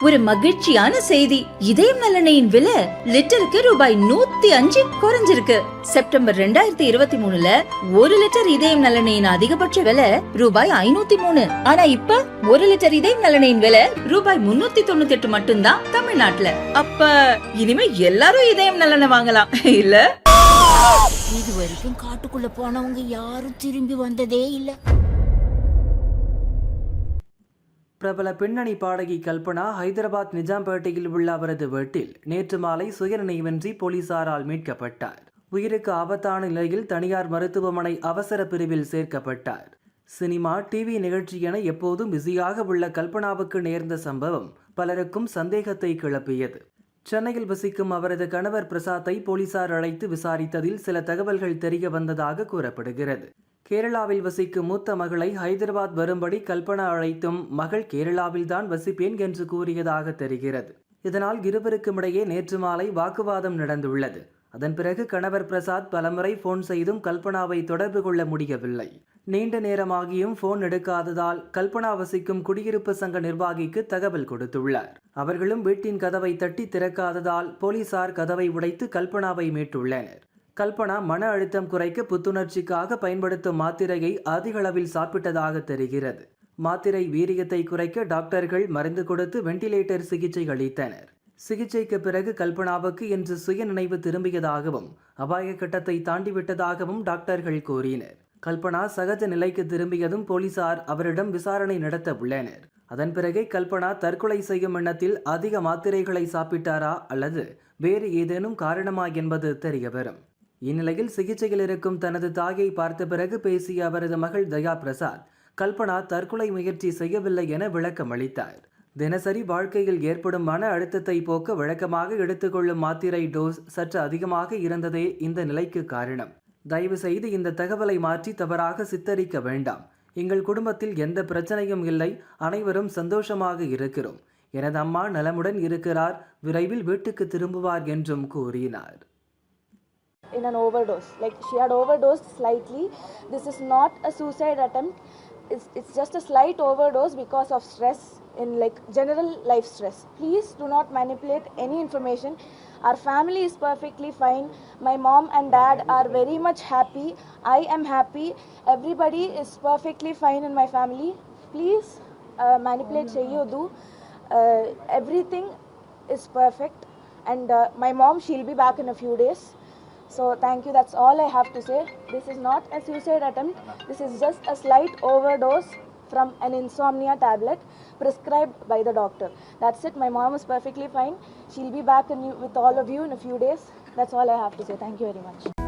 ஒரு மகிழ்ச்சியான செய்தி. இதயம் நலனையின் விலை லிட்டருக்கு ரூபாய் 105 குறைஞ்சிருக்கு. செப்டம்பர் 2023ல 1 லிட்டர் இதயம் நலனையின் அதிகபட்ச விலை ரூபாய் 503. ஆனா இப்ப 1 லிட்டர் இதயம் நலனையின் விலை ரூபாய் 398 மட்டும்தான் தமிழ்நாட்டுல. அப்ப இனிமே எல்லாரும் இதயம் நலனை வாங்கலாம் இல்ல? இது வரைக்கும் காட்டுக்குள்ள போனவங்க யாரும் திரும்பி வந்ததே இல்ல. பிரபல பின்னணி பாடகி கல்பனா ஹைதராபாத் நிஜாம்பேட்டையில் உள்ள அவரது வீட்டில் நேற்று மாலை சுயநினைவின்றி போலீசாரால் மீட்கப்பட்டார். உயிருக்கு ஆபத்தான நிலையில் தனியார் மருத்துவமனை அவசர பிரிவில் சேர்க்கப்பட்டார். சினிமா, டிவி நிகழ்ச்சி என எப்போதும் பிஸியாக உள்ள கல்பனாவுக்கு நேர்ந்த சம்பவம் பலருக்கும் சந்தேகத்தை கிளப்பியது. சென்னையில் வசிக்கும் அவரது கணவர் பிரசாத்தை போலீசார் அழைத்து விசாரித்ததில் சில தகவல்கள் தெரிய வந்ததாக கூறப்படுகிறது. கேரளாவில் வசிக்கும் மூத்த மகளை ஹைதராபாத் வரும்படி கல்பனா அழைத்தும் மகள் கேரளாவில்தான் வசிப்பேன் என்று கூறியதாக தெரிகிறது. இதனால் இருவருக்கும் இடையே நேற்று மாலை வாக்குவாதம் நடந்துள்ளது. அதன் பிறகு கணவர் பிரசாத் பலமுறை போன் செய்தும் கல்பனாவை தொடர்பு கொள்ள முடியவில்லை. நீண்ட நேரமாகியும் போன் எடுக்காததால் கல்பனா வசிக்கும் குடியிருப்பு சங்க நிர்வாகிக்கு தகவல் கொடுத்துள்ளார். அவர்களும் வீட்டின் கதவை தட்டி திறக்காததால் போலீசார் கதவை உடைத்து கல்பனாவை மீட்டுள்ளனர். கல்பனா மன அழுத்தம் குறைக்க புத்துணர்ச்சிக்காக பயன்படுத்தும் மாத்திரையை அதிக அளவில் சாப்பிட்டதாக தெரிகிறது. மாத்திரை வீரியத்தை குறைக்க டாக்டர்கள் மருந்து கொடுத்து வெண்டிலேட்டர் சிகிச்சை அளித்தனர். சிகிச்சைக்கு பிறகு கல்பனாவுக்கு இன்று சுயநினைவு திரும்பியதாகவும் அபாய கட்டத்தை தாண்டிவிட்டதாகவும் டாக்டர்கள் கூறினர். கல்பனா சகஜ நிலைக்கு திரும்பியதும் போலீசார் அவரிடம் விசாரணை நடத்த உள்ளனர். அதன் பிறகே கல்பனா தற்கொலை செய்யும் எண்ணத்தில் அதிக மாத்திரைகளை சாப்பிட்டாரா அல்லது வேறு ஏதேனும் காரணமா என்பது தெரியவரும். இந்நிலையில் சிகிச்சையில் இருக்கும் தனது தாயை பார்த்த பிறகு பேசிய அவரது மகள் தயா பிரசாத் கல்பனா தற்கொலை முயற்சி செய்யவில்லை என விளக்கம் அளித்தார். தினசரி வாழ்க்கையில் ஏற்படும் மன அழுத்தத்தை போக்க வழக்கமாக எடுத்துக்கொள்ளும் மாத்திரை டோஸ் சற்று அதிகமாக இருந்ததே இந்த நிலைக்கு காரணம். தயவு செய்து இந்த தகவலை மாற்றி தவறாக சித்தரிக்க வேண்டாம். எங்கள் குடும்பத்தில் எந்த பிரச்சனையும் இல்லை, அனைவரும் சந்தோஷமாக இருக்கிறோம். எனது அம்மா நலமுடன் இருக்கிறார், விரைவில் வீட்டுக்கு திரும்புவார் என்றும் கூறினார். In an overdose, like she had overdosed slightly. This is not a suicide attempt. It's just a slight overdose because of stress, in like general life stress. Please do not manipulate any information. Our family is perfectly fine. My mom and dad are very much happy. I am happy. Everybody is perfectly fine in my family. Please manipulate cheyodu. Everything is perfect, and my mom, she'll be back in a few days. So thank you, that's all I have to say. This is not a suicide attempt. This is just a slight overdose from an insomnia tablet prescribed by the doctor. That's it. My mom is perfectly fine. She'll be back with all of you in a few days. That's all I have to say. Thank you very much.